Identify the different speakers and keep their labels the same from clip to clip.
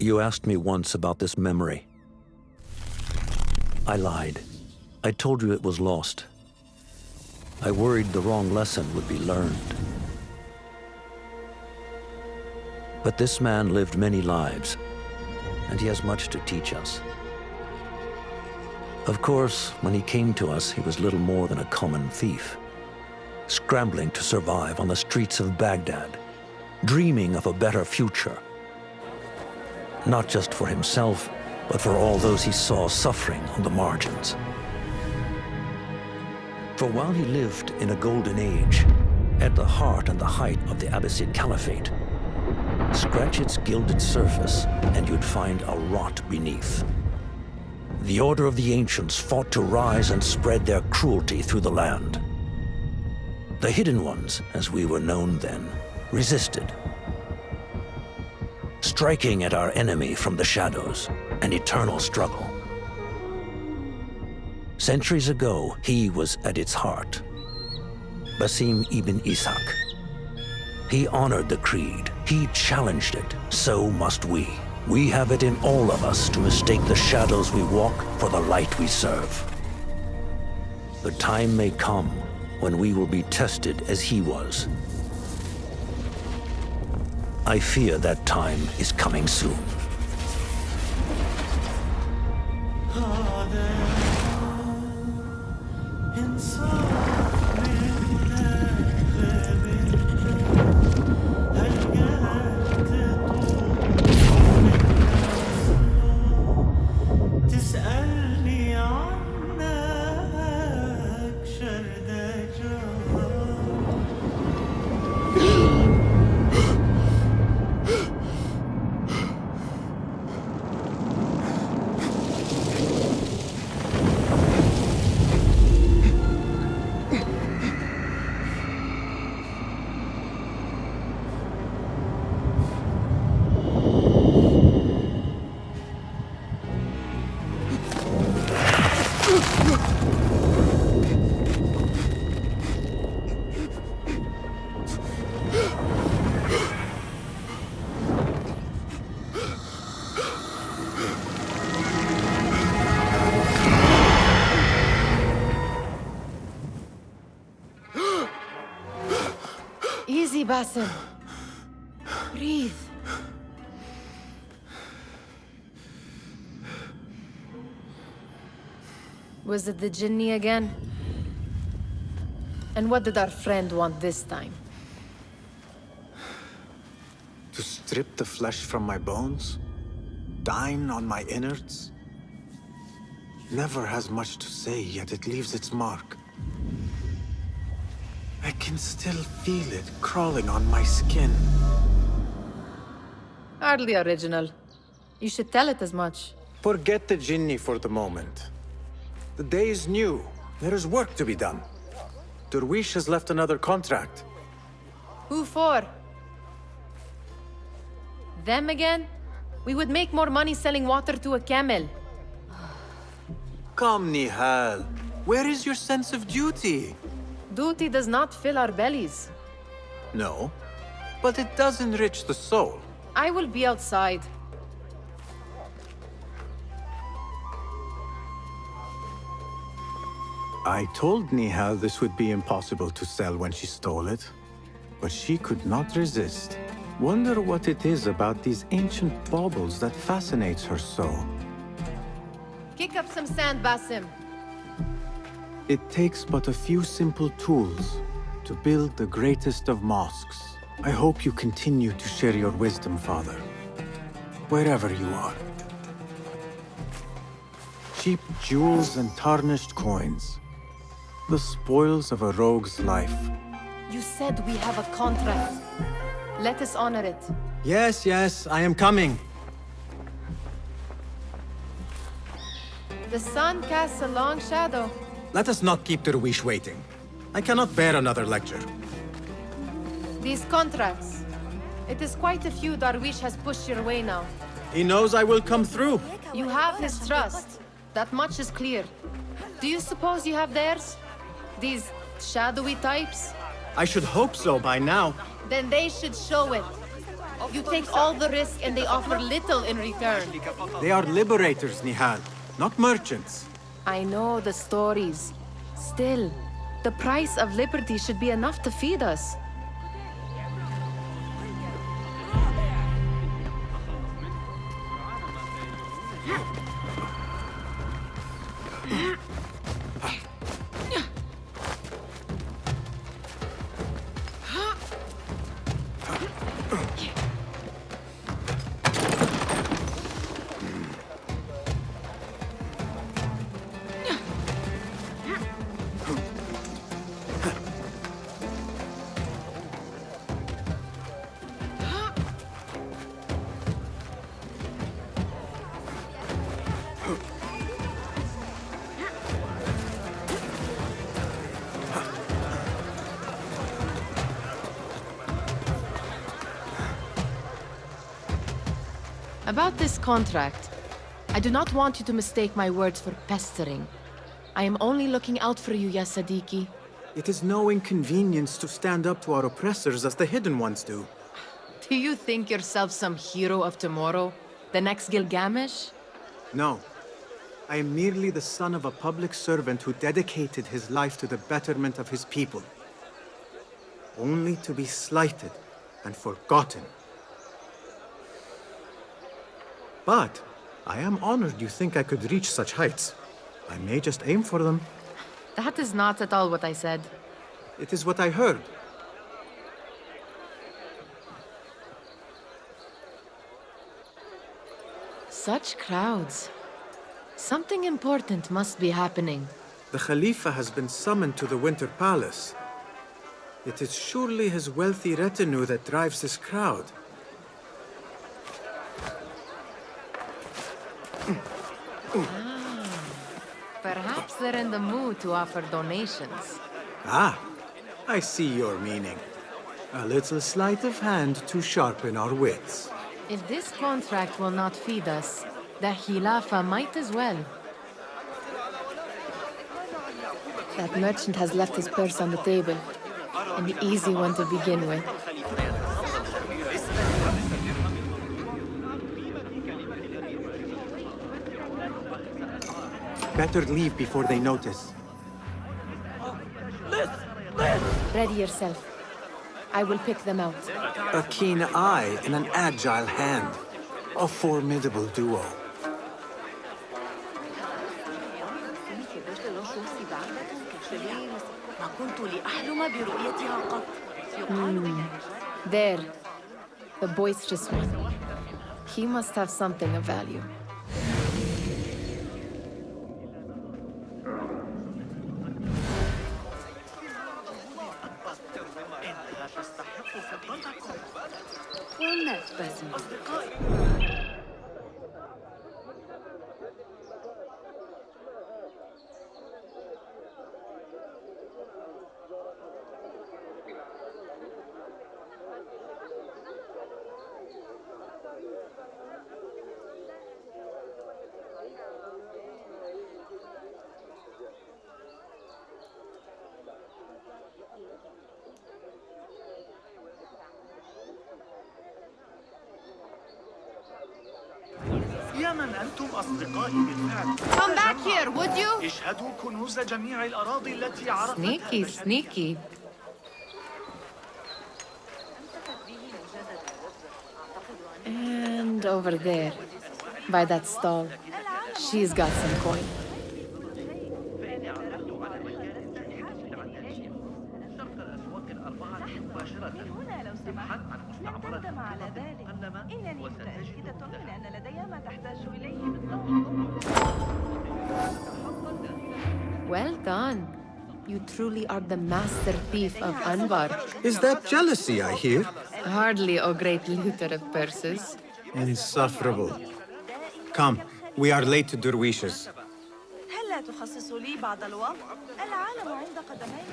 Speaker 1: You asked me once about this memory. I lied. I told you it was lost. I worried the wrong lesson would be learned. But this man lived many lives, and he has much to teach us. Of course, when he came to us, he was little more than a common thief, scrambling to survive on the streets of Baghdad, dreaming of a better future. Not just for himself, but for all those he saw suffering on the margins. For while he lived in a golden age, at the heart and the height of the Abbasid Caliphate, scratch its gilded surface and you'd find a rot beneath. The Order of the Ancients fought to rise and spread their cruelty through the land. The Hidden Ones, as we were known then, resisted, striking at our enemy from the shadows, an eternal struggle. Centuries ago, he was at its heart. Basim ibn Ishaq. He honored the creed. He challenged it. So must we. We have it in all of us to mistake the shadows we walk for the light we serve. The time may come when we will be tested as he was. I fear that time is coming soon.
Speaker 2: Easy, Basim. Breathe. Was it the Jinni again? And what did our friend want this time?
Speaker 3: To strip the flesh from my bones? Dine on my innards? Never has much to say, yet it leaves its mark. I can still feel it crawling on my skin.
Speaker 2: Hardly original. You should tell it as much.
Speaker 3: Forget the Jinni for the moment. The day is new. There is work to be done. Derwish has left another contract.
Speaker 2: Who for? Them again? We would make more money selling water to a camel.
Speaker 3: Come, Nihal. Where is your sense of duty?
Speaker 2: Duty does not fill our bellies.
Speaker 3: No, but it does enrich the soul.
Speaker 2: I will be outside.
Speaker 3: I told Nihal this would be impossible to sell when she stole it, but she could not resist. Wonder what it is about these ancient baubles that fascinates her so.
Speaker 2: Kick up some sand, Basim.
Speaker 3: It takes but a few simple tools to build the greatest of mosques. I hope you continue to share your wisdom, Father, wherever you are. Cheap jewels and tarnished coins. The spoils of a rogue's life.
Speaker 2: You said we have a contract. Let us honor it.
Speaker 3: Yes, yes, I am coming.
Speaker 2: The sun casts a long shadow.
Speaker 3: Let us not keep Derwish waiting. I cannot bear another lecture.
Speaker 2: These contracts. It is quite a few Darwish has pushed your way now.
Speaker 3: He knows I will come through.
Speaker 2: You have his trust. That much is clear. Do you suppose you have theirs? These shadowy types?
Speaker 3: I should hope so by now.
Speaker 2: Then they should show it. You take all the risk and they offer little in return.
Speaker 3: They are liberators, Nihal, not merchants.
Speaker 2: I know the stories. Still, the price of liberty should be enough to feed us. About this contract, I do not want you to mistake my words for pestering. I am only looking out for you, ya Sadiki.
Speaker 3: It is no inconvenience to stand up to our oppressors as the Hidden Ones do.
Speaker 2: Do you think yourself some hero of tomorrow? The next Gilgamesh?
Speaker 3: No. I am merely the son of a public servant who dedicated his life to the betterment of his people. Only to be slighted and forgotten. But I am honored you think I could reach such heights. I may just aim for them.
Speaker 2: That is not at all what I said.
Speaker 3: It is what I heard.
Speaker 2: Such crowds. Something important must be happening.
Speaker 3: The Khalifa has been summoned to the Winter Palace. It is surely his wealthy retinue that drives this crowd.
Speaker 2: Perhaps they're in the mood to offer donations.
Speaker 3: Ah, I see your meaning. A little sleight of hand to sharpen our wits.
Speaker 2: If this contract will not feed us, the Khilafah might as well. That merchant has left his purse on the table. An easy one to begin with.
Speaker 3: Better leave before they notice.
Speaker 2: Ready yourself. I will pick them out.
Speaker 3: A keen eye and an agile hand. A formidable duo.
Speaker 2: There. The boisterous one. He must have something of value.
Speaker 4: والناس باسم
Speaker 5: يا من أنتم أصدقائي بالفعل.
Speaker 2: Come back here, would you?
Speaker 5: اشهدوا كنوز جميع الأراضي التي عرفتها.
Speaker 2: Sneaky, sneaky. And over there, by that stall, she's got some coin.
Speaker 4: إنني متأكدة من أن لدي ما تحتاج إليه بالضبط.
Speaker 2: Well done. You truly are the master thief of Anbar.
Speaker 3: Is that jealousy I hear?
Speaker 2: Hardly, O great looter of purses.
Speaker 3: Insufferable. Come, we are late to Derwishes.
Speaker 4: هل لا تخصص لي بعض الوقت؟ العالم عند قدمي.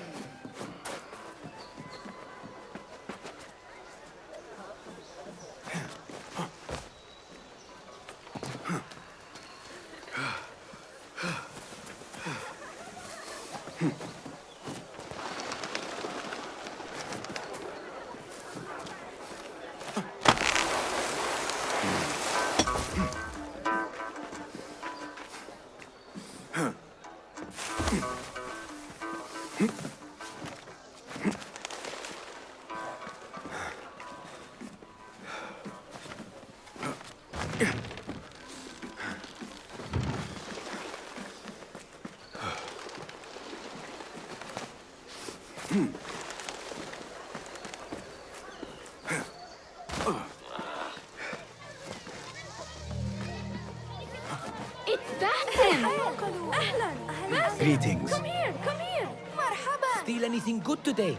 Speaker 6: anything good today?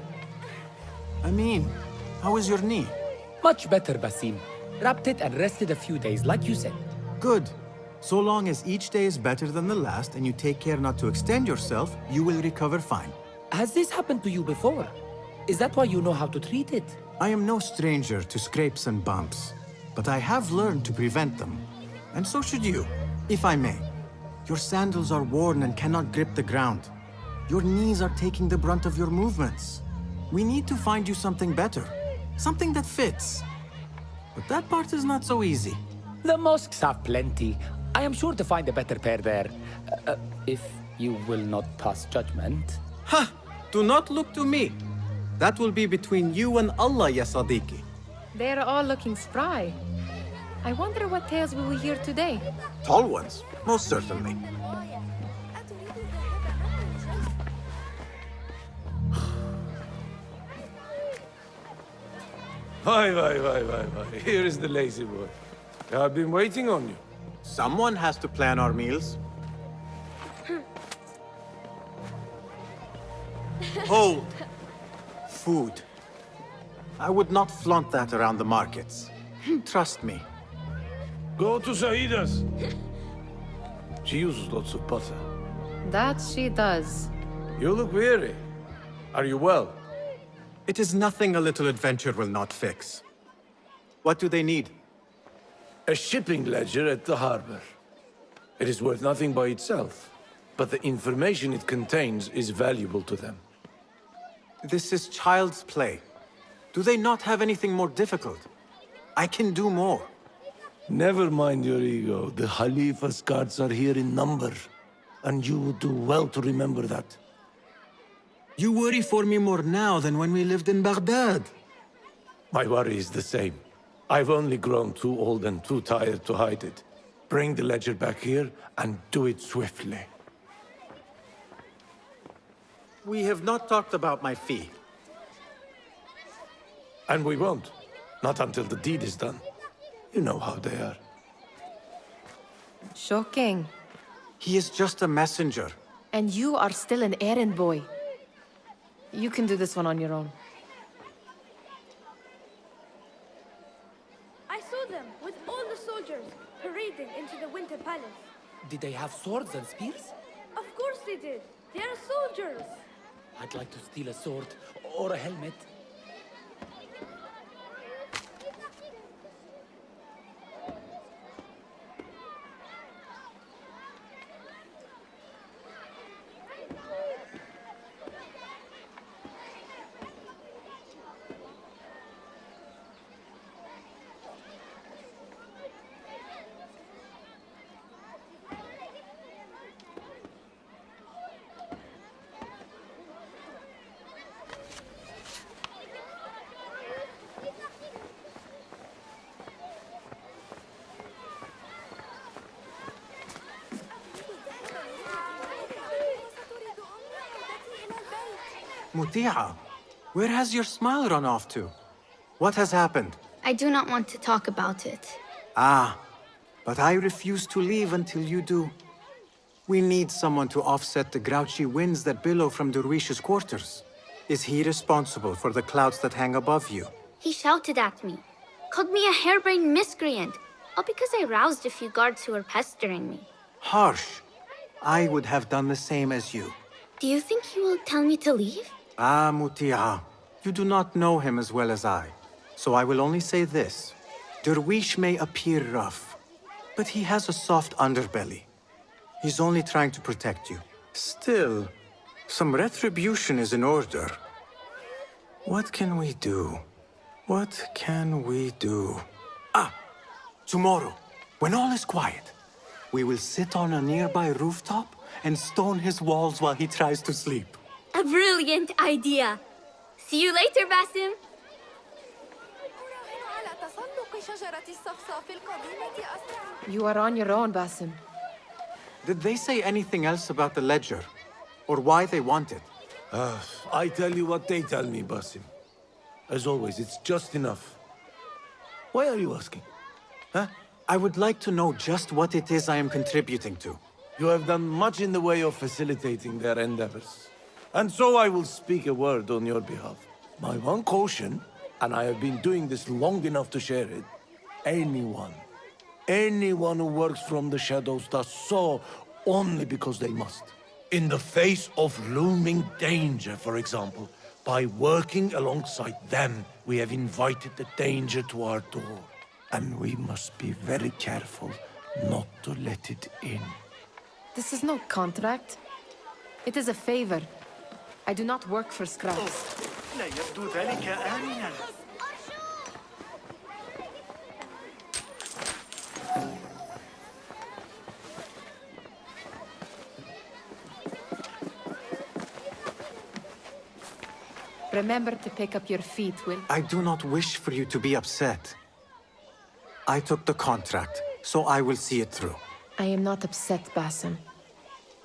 Speaker 3: I mean, how is your knee?
Speaker 6: Much better, Basim. Wrapped it and rested a few days, like you said.
Speaker 3: Good. So long as each day is better than the last and you take care not to extend yourself, you will recover fine.
Speaker 6: Has this happened to you before? Is that why you know how to treat it?
Speaker 3: I am no stranger to scrapes and bumps, but I have learned to prevent them. And so should you, if I may. Your sandals are worn and cannot grip the ground. Your knees are taking the brunt of your movements. We need to find you something better, something that fits. But that part is not so easy.
Speaker 6: The mosques have plenty. I am sure to find a better pair there. If you will not pass judgment.
Speaker 3: Ha! Do not look to me. That will be between you and Allah, ya Sadiqi.
Speaker 2: They're all looking spry. I wonder what tales we will hear today.
Speaker 3: Tall ones, most certainly.
Speaker 7: Why. Here is the lazy boy. I've been waiting on you.
Speaker 3: Someone has to plan our meals. Hold. Food. I would not flaunt that around the markets. Trust me.
Speaker 7: Go to Saida's. She uses lots of butter.
Speaker 2: That she does.
Speaker 7: You look weary. Are you well?
Speaker 3: It is nothing a little adventure will not fix. What do they need?
Speaker 7: A shipping ledger at the harbor. It is worth nothing by itself, but the information it contains is valuable to them.
Speaker 3: This is child's play. Do they not have anything more difficult? I can do more.
Speaker 7: Never mind your ego. The Khalifa's guards are here in number, and you would do well to remember that.
Speaker 3: You worry for me more now than when we lived in Baghdad.
Speaker 7: My worry is the same. I've only grown too old and too tired to hide it. Bring the ledger back here, and do it swiftly.
Speaker 3: We have not talked about my fee.
Speaker 7: And we won't. Not until the deed is done. You know how they are.
Speaker 2: Shocking.
Speaker 3: He is just a messenger.
Speaker 2: And you are still an errand boy. You can do this one on your own.
Speaker 8: I saw them with all the soldiers parading into the Winter Palace.
Speaker 6: Did they have swords and spears?
Speaker 8: Of course they did. They are soldiers.
Speaker 6: I'd like to steal a sword or a helmet.
Speaker 3: Muti'a, where has your smile run off to? What has happened?
Speaker 9: I do not want to talk about it.
Speaker 3: Ah, but I refuse to leave until you do. We need someone to offset the grouchy winds that billow from Derwish's quarters. Is he responsible for the clouds that hang above you?
Speaker 9: He shouted at me, called me a harebrained miscreant, all because I roused a few guards who were pestering me.
Speaker 3: Harsh. I would have done the same as you.
Speaker 9: Do you think he will tell me to leave?
Speaker 3: Ah, Muti'a, you do not know him as well as I. So I will only say this. Derwish may appear rough, but he has a soft underbelly. He's only trying to protect you. Still, some retribution is in order. What can we do? What can we do? Ah! Tomorrow, when all is quiet, we will sit on a nearby rooftop and stone his walls while he tries to sleep.
Speaker 9: A brilliant idea. See you later, Basim.
Speaker 2: You are on your own, Basim.
Speaker 3: Did they say anything else about the ledger? Or why they want it?
Speaker 7: I tell you what they tell me, Basim. As always, it's just enough. Why are you asking? Huh?
Speaker 3: I would like to know just what it is I am contributing to.
Speaker 7: You have done much in the way of facilitating their endeavors. And so I will speak a word on your behalf. My one caution, and I have been doing this long enough to share it, anyone who works from the shadows does so only because they must. In the face of looming danger, for example, by working alongside them, we have invited the danger to our door. And we must be very careful not to let it in.
Speaker 2: This is no contract. It is a favor. I do not work for scraps.
Speaker 5: لا يبدو ذلك آمناً.
Speaker 2: Remember to pick up your feet, Will.
Speaker 3: I do not wish for you to be upset. I took the contract, so I will see it through.
Speaker 2: I am not upset, Basim.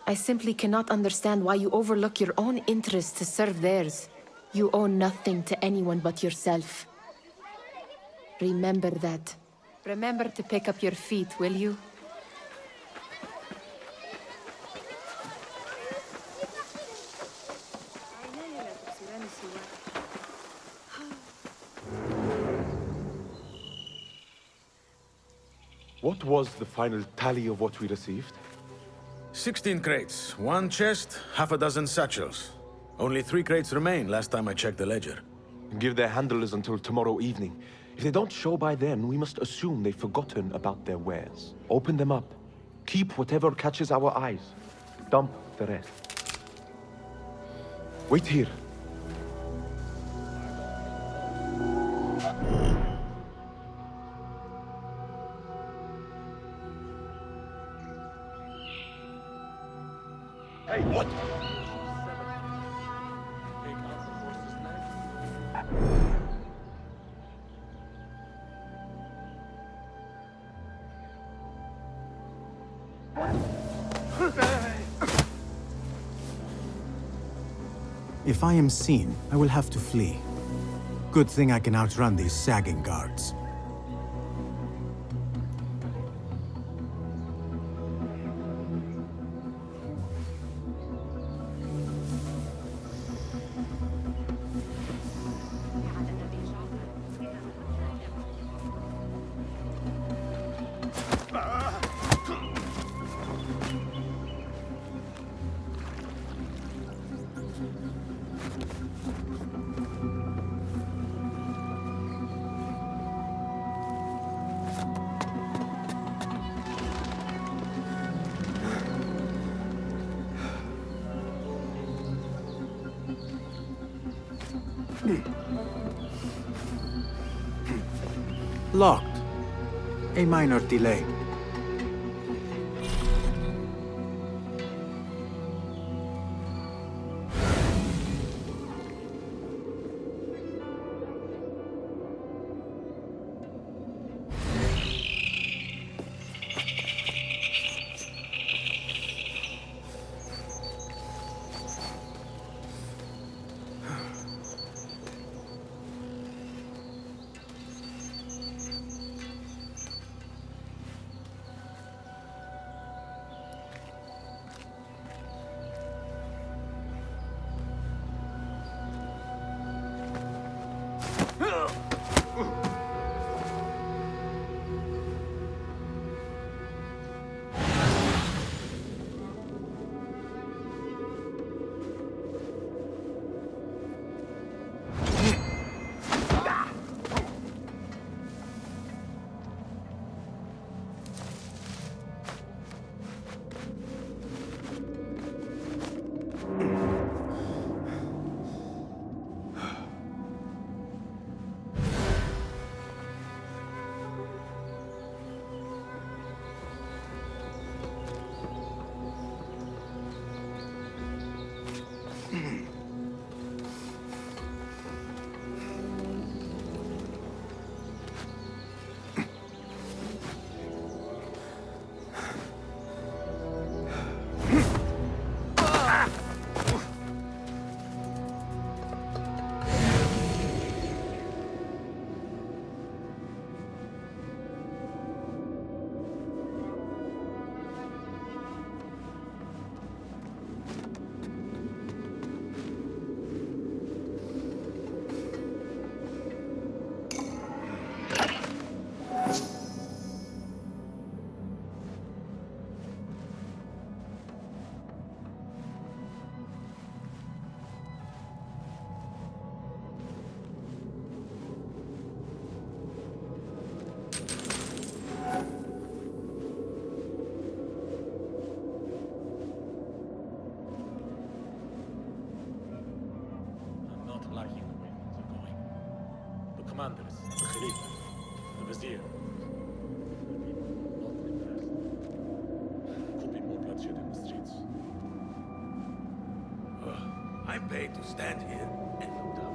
Speaker 2: I simply cannot understand why you overlook your own interests to serve theirs. You owe nothing to anyone but yourself. Remember that. Remember to pick up your feet, will you?
Speaker 10: What was the final tally of what we received?
Speaker 11: 16 crates, 1 chest, half a dozen satchels. Only 3 crates remain last time I checked the ledger.
Speaker 10: Give their handlers until tomorrow evening. If they don't show by then, we must assume they've forgotten about their wares. Open them up. Keep whatever catches our eyes. Dump the rest. Wait here. Hey, what?
Speaker 3: If I am seen, I will have to flee. Good thing I can outrun these sagging guards. Locked. A minor delay.
Speaker 11: commanders, the Khalifa, the Vizier. Could be more bloodshed in the streets.
Speaker 7: I'm paid to stand here and look down.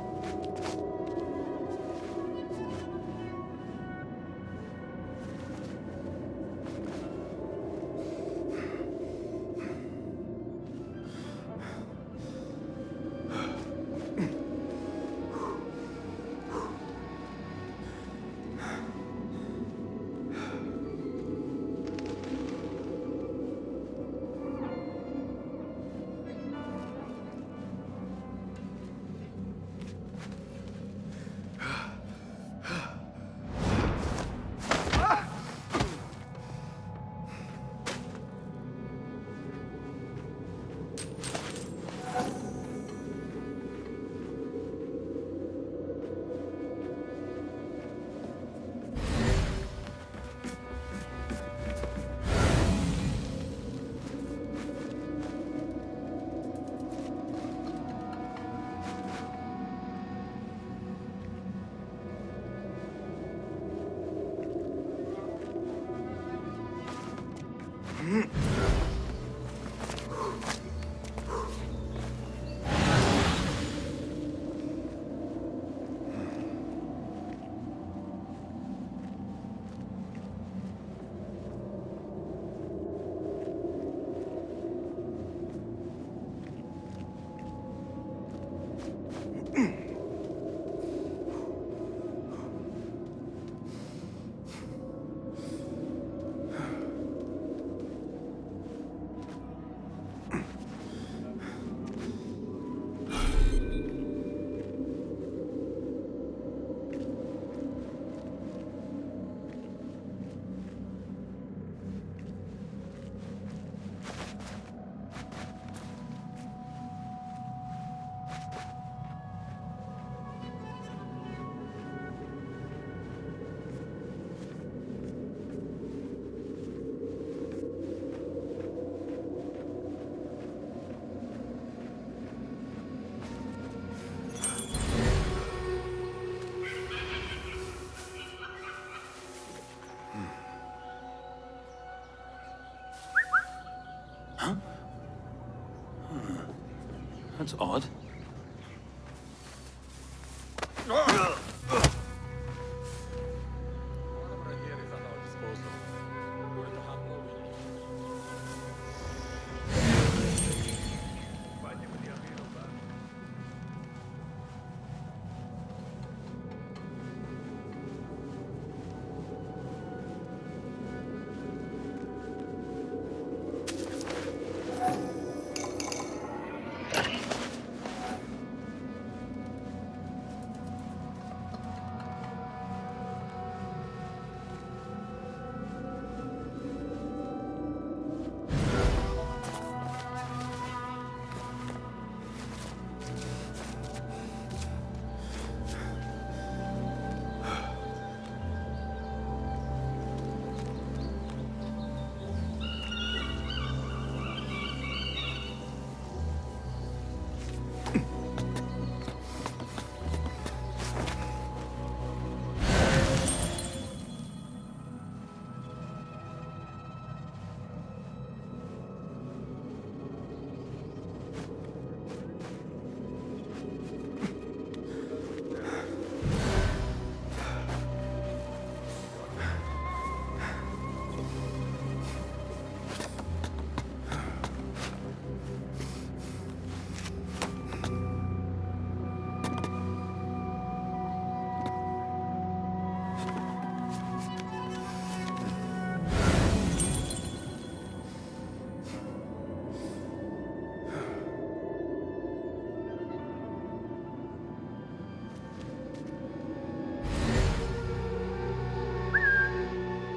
Speaker 3: That's odd.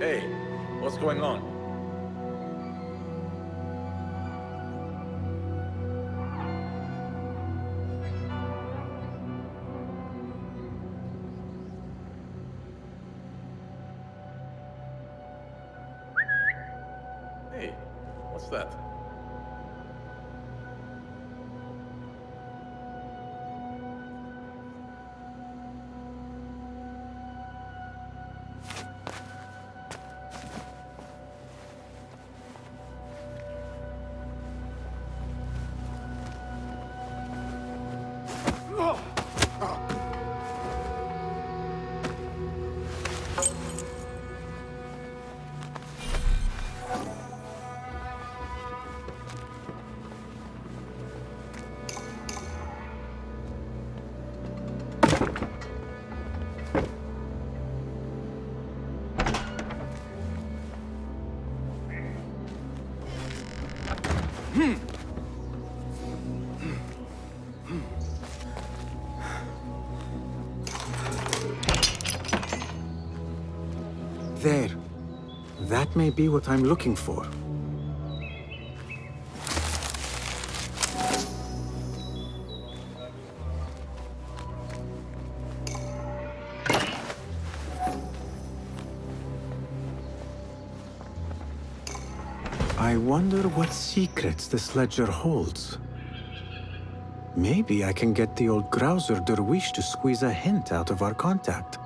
Speaker 11: Hey, what's going on? Hey, what's that?
Speaker 3: There. That may be what I'm looking for. I wonder what secrets this ledger holds. Maybe I can get the old grouser Derwish to squeeze a hint out of our contact.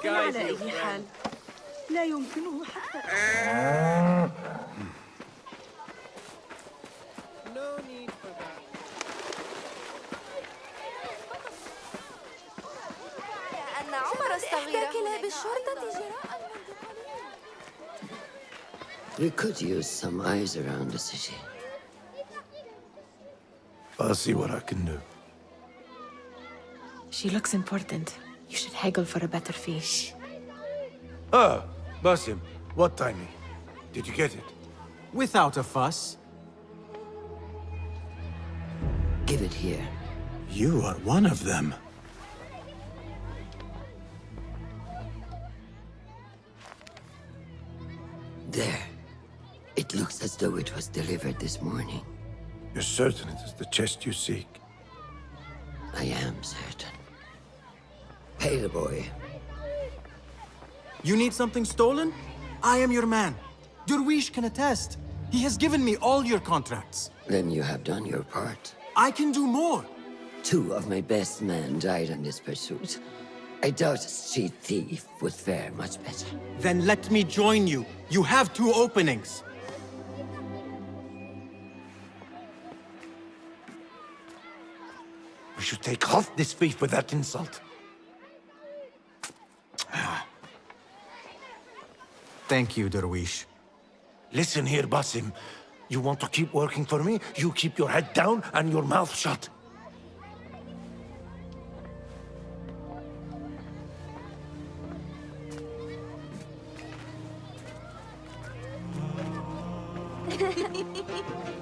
Speaker 4: على أي حال لا يمكنه حتى
Speaker 8: أن عمر الصغير احتكل بالشرطة جراء
Speaker 12: We could use some eyes around the city.
Speaker 7: I'll see what I can do.
Speaker 2: She looks important. You should haggle for a better fee.
Speaker 7: Ah, Basim, what timing? Did you get it?
Speaker 3: Without a fuss.
Speaker 12: Give it here.
Speaker 3: You are one of them.
Speaker 12: There. It looks as though it was delivered this morning.
Speaker 7: You're certain it is the chest you seek?
Speaker 12: I am certain. Pay the boy.
Speaker 13: You need something stolen? I am your man. Derwish can attest. He has given me all your contracts.
Speaker 12: Then you have done your part.
Speaker 13: I can do more.
Speaker 12: 2 of my best men died in this pursuit. I doubt a street thief would fare much better.
Speaker 13: Then let me join you. You have 2 openings.
Speaker 7: We should take half this beef with that insult.
Speaker 3: Thank you, Derwish.
Speaker 7: Listen here, Basim. You want to keep working for me? You keep your head down and your mouth shut.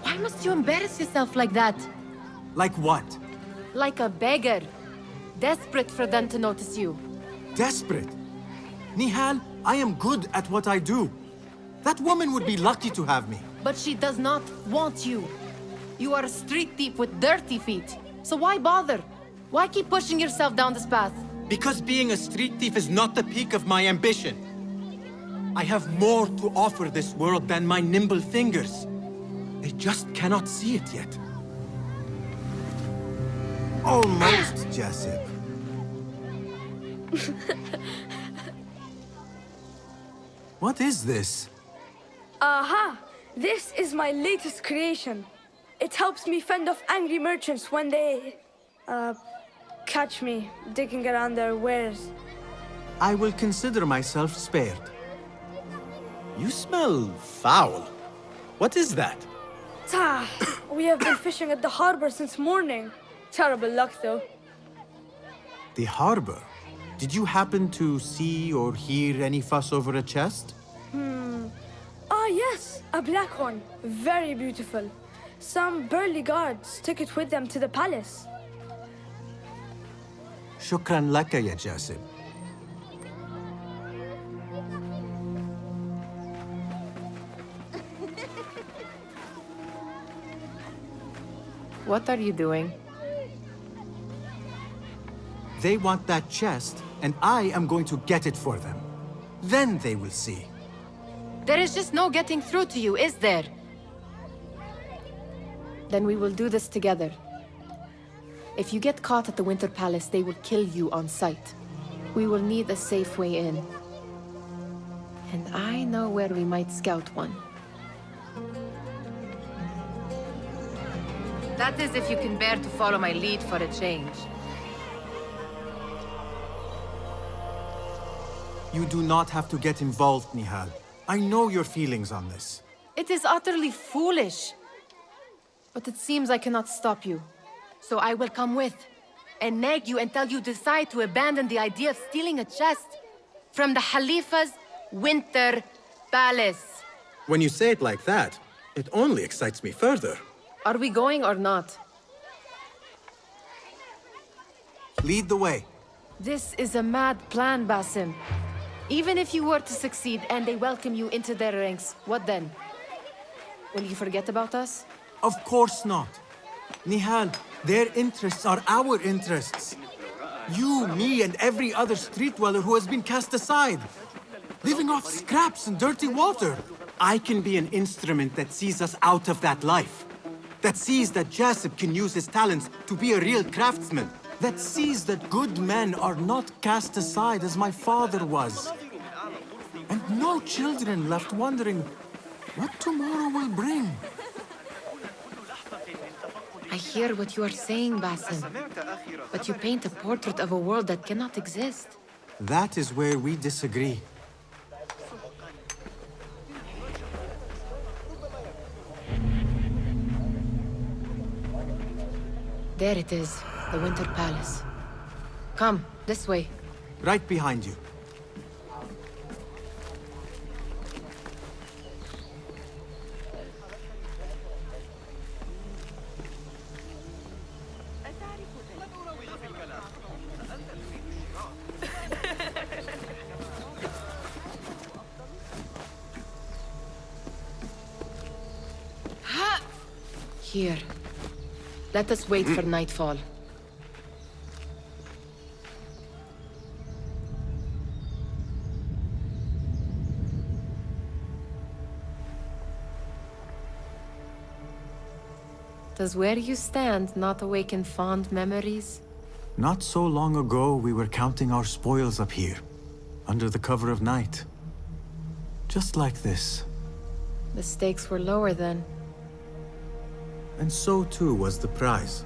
Speaker 2: Why must you embarrass yourself like that?
Speaker 13: Like what?
Speaker 2: Like a beggar. Desperate for them to notice you.
Speaker 13: Desperate? Nihal, I am good at what I do. That woman would be lucky to have me.
Speaker 2: But she does not want you. You are a street thief with dirty feet. So why bother? Why keep pushing yourself down this path?
Speaker 13: Because being a street thief is not the peak of my ambition. I have more to offer this world than my nimble fingers. They just cannot see it yet.
Speaker 3: Almost, Jasip. What is this?
Speaker 8: Aha! This is my latest creation. It helps me fend off angry merchants when they... catch me digging around their wares.
Speaker 13: I will consider myself spared. You smell foul. What is that?
Speaker 8: We have been fishing at the harbor since morning. Terrible luck, though.
Speaker 3: The harbor? Did you happen to see or hear any fuss over a chest?
Speaker 8: Ah, yes, a black one. Very beautiful. Some burly guards took it with them to the palace.
Speaker 3: Shukran laka, ya Jasip.
Speaker 2: What are you doing?
Speaker 3: They want that chest, and I am going to get it for them. Then they will see.
Speaker 2: There is just no getting through to you, is there? Then we will do this together. If you get caught at the Winter Palace, they will kill you on sight. We will need a safe way in. And I know where we might scout one. That is if you can bear to follow my lead for a change.
Speaker 3: You do not have to get involved, Nihal. I know your feelings on this.
Speaker 2: It is utterly foolish. But it seems I cannot stop you. So I will come with, and nag you until you decide to abandon the idea of stealing a chest from the Khalifa's Winter Palace.
Speaker 13: When you say it like that, it only excites me further.
Speaker 2: Are we going or not?
Speaker 3: Lead the way.
Speaker 2: This is a mad plan, Basim. Even if you were to succeed and they welcome you into their ranks, what then? Will you forget about us?
Speaker 3: Of course not. Nihal, their interests are our interests. You, me, and every other street dweller who has been cast aside. Living off scraps and dirty water.
Speaker 13: I can be an instrument that sees us out of that life. That sees that Jasip can use his talents to be a real craftsman.
Speaker 3: That sees that good men are not cast aside as my father was. And no children left wondering what tomorrow will bring.
Speaker 2: I hear what you are saying, Basim. But you paint a portrait of a world that cannot exist.
Speaker 3: That is where we disagree.
Speaker 2: There it is, the Winter Palace. Come, this way.
Speaker 3: Right behind you.
Speaker 2: Here. Let us wait for nightfall. Does where you stand not awaken fond memories?
Speaker 3: Not so long ago, we were counting our spoils up here, under the cover of night. Just like this.
Speaker 2: The stakes were lower then.
Speaker 3: And so too was the prize.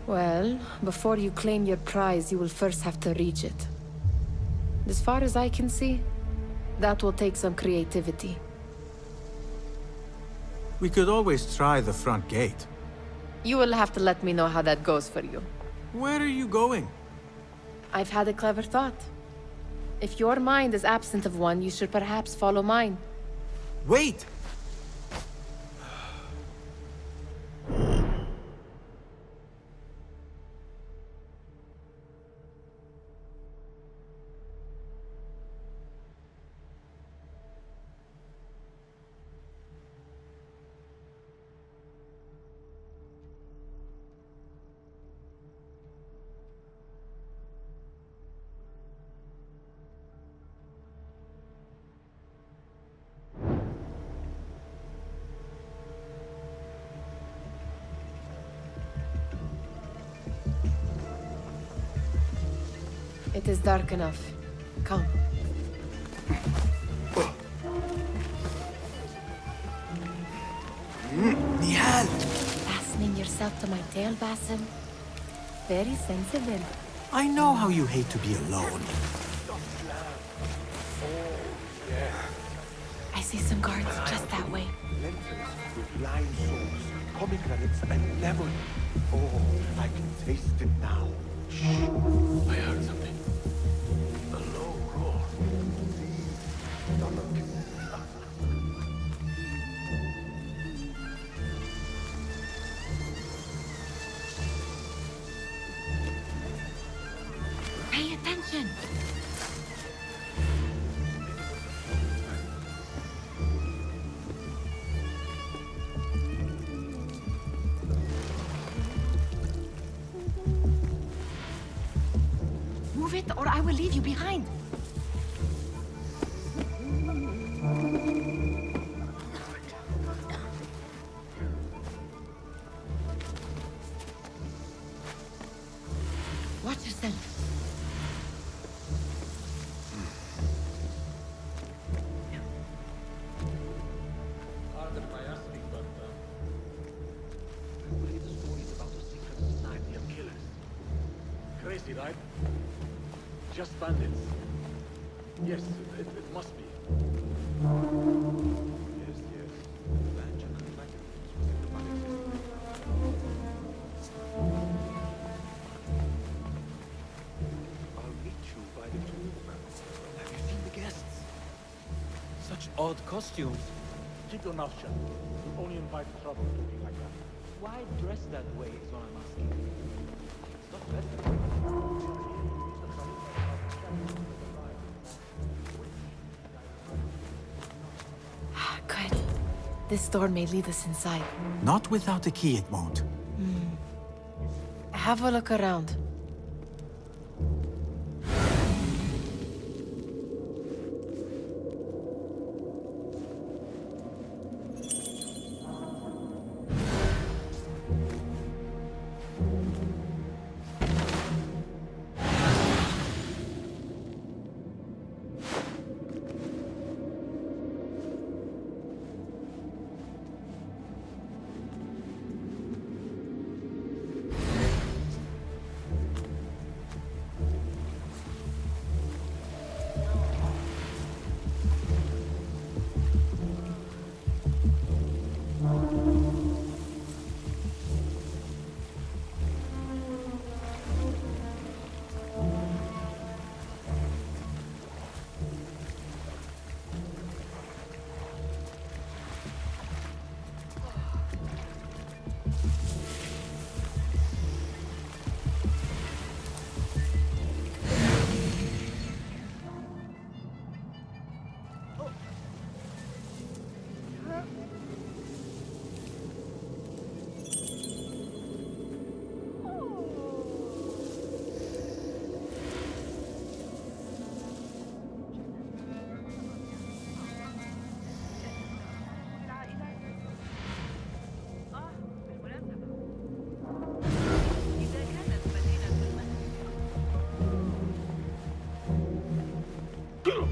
Speaker 2: Well, before you claim your prize, you will first have to reach it. As far as I can see, that will take some creativity.
Speaker 3: We could always try the front gate.
Speaker 2: You will have to let me know how that goes for you.
Speaker 3: Where are you going?
Speaker 2: I've had a clever thought. If your mind is absent of one, you should perhaps follow mine.
Speaker 3: Wait!
Speaker 2: It is dark enough. Come.
Speaker 3: Nihal!
Speaker 2: Fastening yourself to my tail, Basim? Very sensible.
Speaker 3: I know how you hate to be alone.
Speaker 2: I see some guards just that way.
Speaker 10: Lentils with lime sauce, pomegranates and lemon. Oh, I can taste it now. Shh. I heard something. A low roar. Stomach.
Speaker 2: Pay attention. Move it, or I will leave you behind.
Speaker 11: easy, right? Just bandits. Yes, it must be. Yes, yes.
Speaker 10: I'll meet you by the tomb. Have you seen the guests? Such odd costumes.
Speaker 5: Keep your mouth shut. You only invite trouble looking like that.
Speaker 14: Why dress that way is what I'm asking. It's not better.
Speaker 2: Good. This door may lead us inside.
Speaker 3: Not without a key, it won't.
Speaker 2: Have a look around.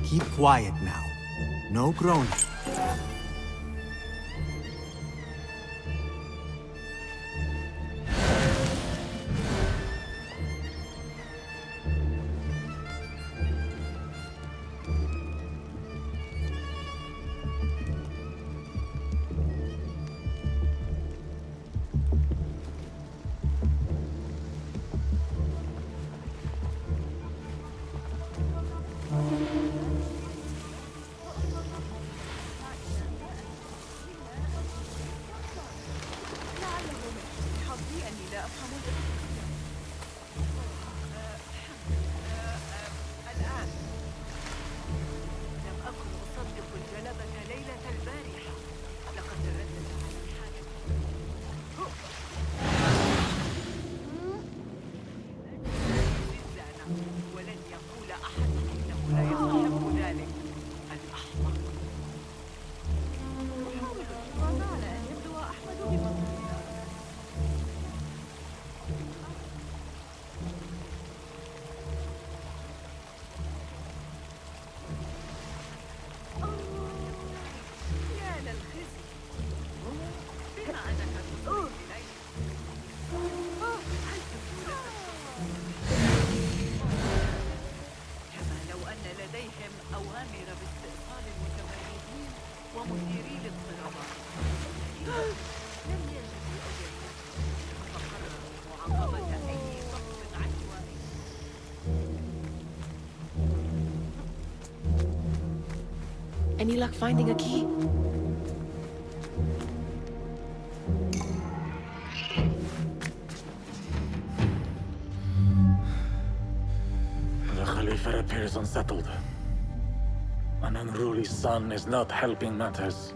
Speaker 3: Keep quiet now. No groaning.
Speaker 2: Any luck finding a key?
Speaker 5: The Khalifa appears unsettled. An unruly son is not helping matters.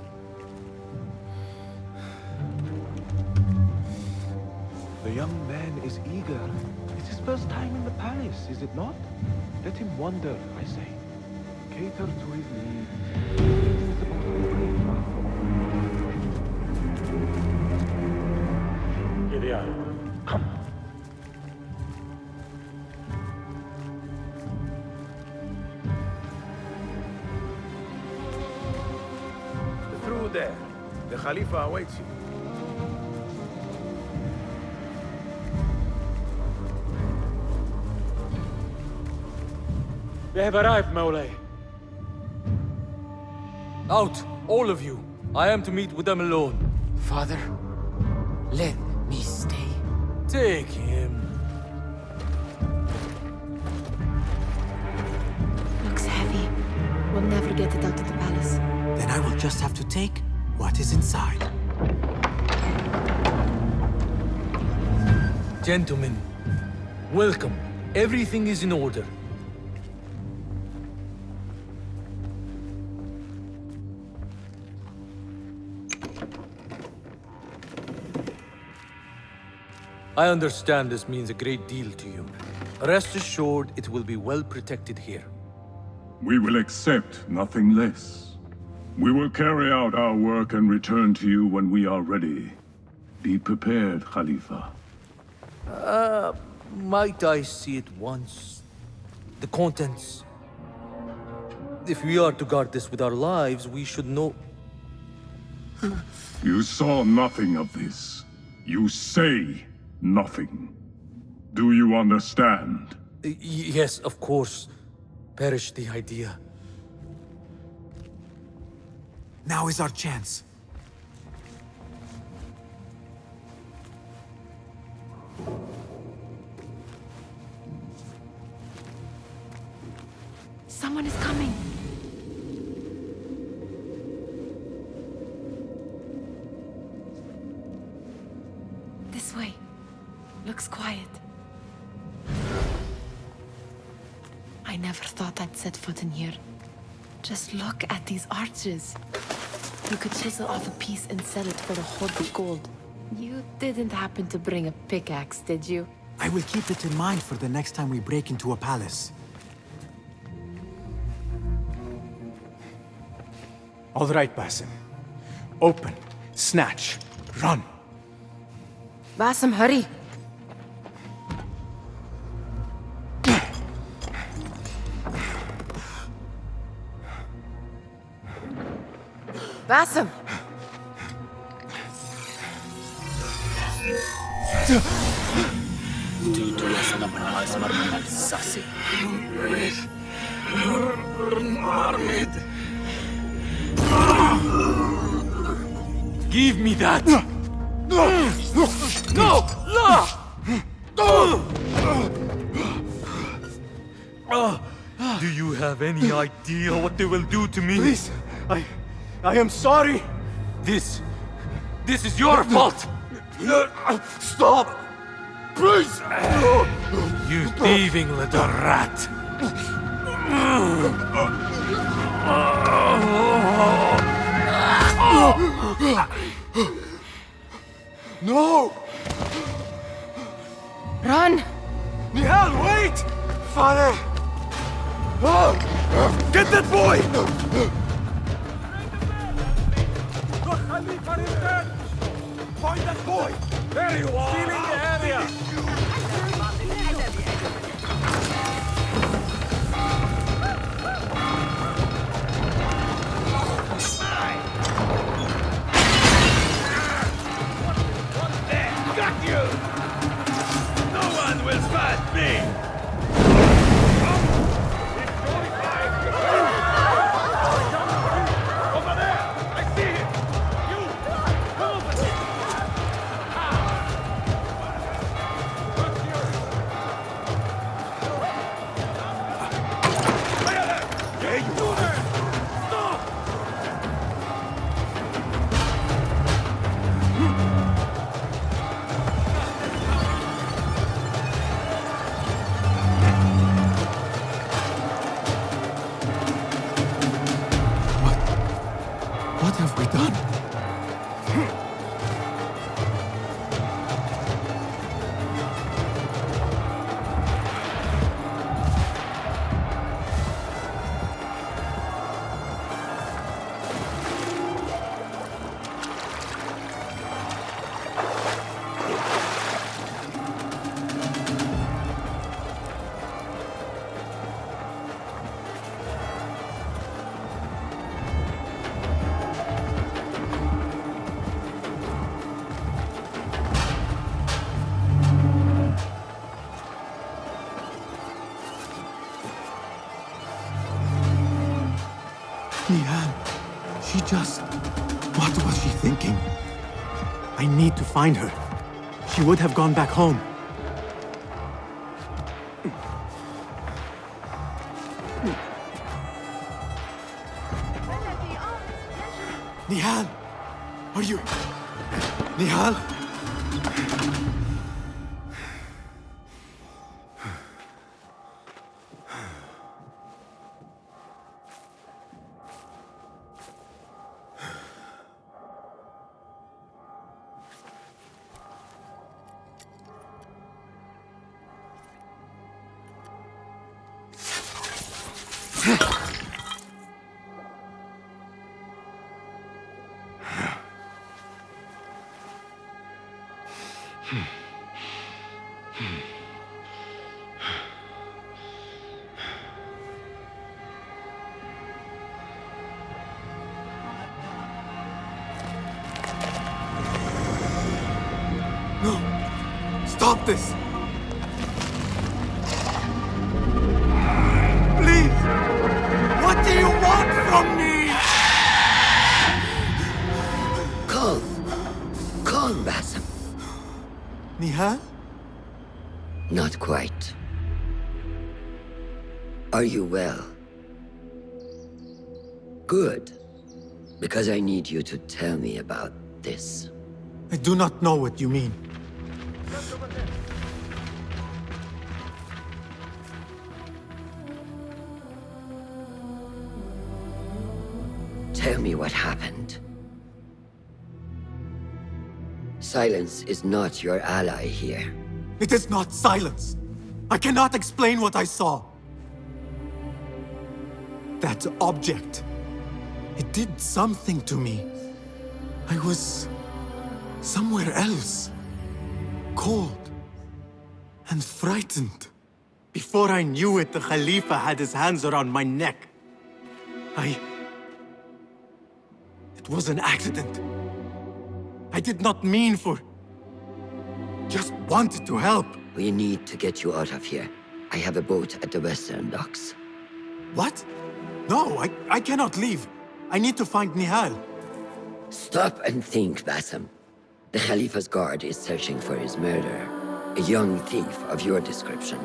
Speaker 10: The young man is eager. It's his first time in the palace, is it not? Let him wander, I say. Cater to his needs.
Speaker 5: Here they are. Come.
Speaker 11: Through there. The Khalifa awaits you.
Speaker 14: They have arrived, Maulay.
Speaker 15: Out, all of you. I am to meet with them alone.
Speaker 6: Father, let me stay.
Speaker 15: Take him.
Speaker 2: Looks heavy. We'll never get it out of the palace.
Speaker 13: Then I will just have to take what is inside.
Speaker 15: Gentlemen, welcome. Everything is in order. I understand this means a great deal to you. Rest assured, it will be well protected here.
Speaker 16: We will accept nothing less. We will carry out our work and return to you when we are ready. Be prepared, Khalifa.
Speaker 15: Might I see it once? The contents. If we are to guard this with our lives, we should know...
Speaker 16: You saw nothing of this. You say nothing. Do you understand?
Speaker 15: Yes, of course. Perish the idea.
Speaker 13: Now is our chance.
Speaker 2: Someone is coming. This way. Looks quiet. I never thought I'd set foot in here. Just look at these arches. You could chisel off a piece and sell it for a hoard of gold. You didn't happen to bring a pickaxe, did you?
Speaker 13: I will keep it in mind for the next time we break into a palace. All right, Basim. Open, snatch, run.
Speaker 2: Basim, hurry! Basim!
Speaker 15: Give me that! No! Do you have any idea what they will do to me?
Speaker 13: Please, I am sorry.
Speaker 15: This is your fault!
Speaker 16: Stop! Please!
Speaker 15: You thieving little rat!
Speaker 16: No!
Speaker 2: Run!
Speaker 16: Nihal, wait! Father! Get that boy! Find that boy!
Speaker 14: There you are! Sealing the area!
Speaker 7: Got you! No one will spot me! Over there! I see him! You! Come over here!
Speaker 3: Just... what was she thinking? I need to find her. She would have gone back home. Nihal! Are you... Nihal? No! Stop this! Please! What do you want from me?
Speaker 12: Calm, Basim.
Speaker 3: Nihal?
Speaker 12: Not quite. Are you well? Good. Because I need you to tell me about this.
Speaker 3: I do not know what you mean.
Speaker 12: Tell me what happened. Silence is not your ally here.
Speaker 3: It is not silence. I cannot explain what I saw. That object. It did something to me. I was somewhere else. Cold and frightened. Before I knew it, the Khalifa had his hands around my neck. It was an accident. I did not mean for... just wanted to help.
Speaker 12: We need to get you out of here. I have a boat at the western docks.
Speaker 3: What? No, I cannot leave. I need to find Nihal.
Speaker 12: Stop and think, Basim. The Khalifa's guard is searching for his murderer, a young thief of your description.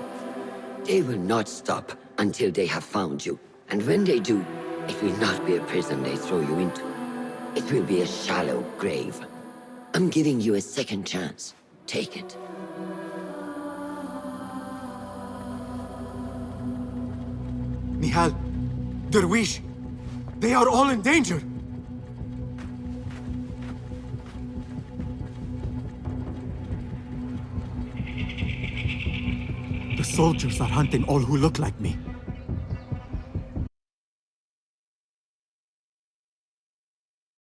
Speaker 12: They will not stop until they have found you. And when they do, it will not be a prison they throw you into. It will be a shallow grave. I'm giving you a second chance. Take it.
Speaker 3: Nihal, Derwish, they are all in danger. The soldiers are hunting all who look like me.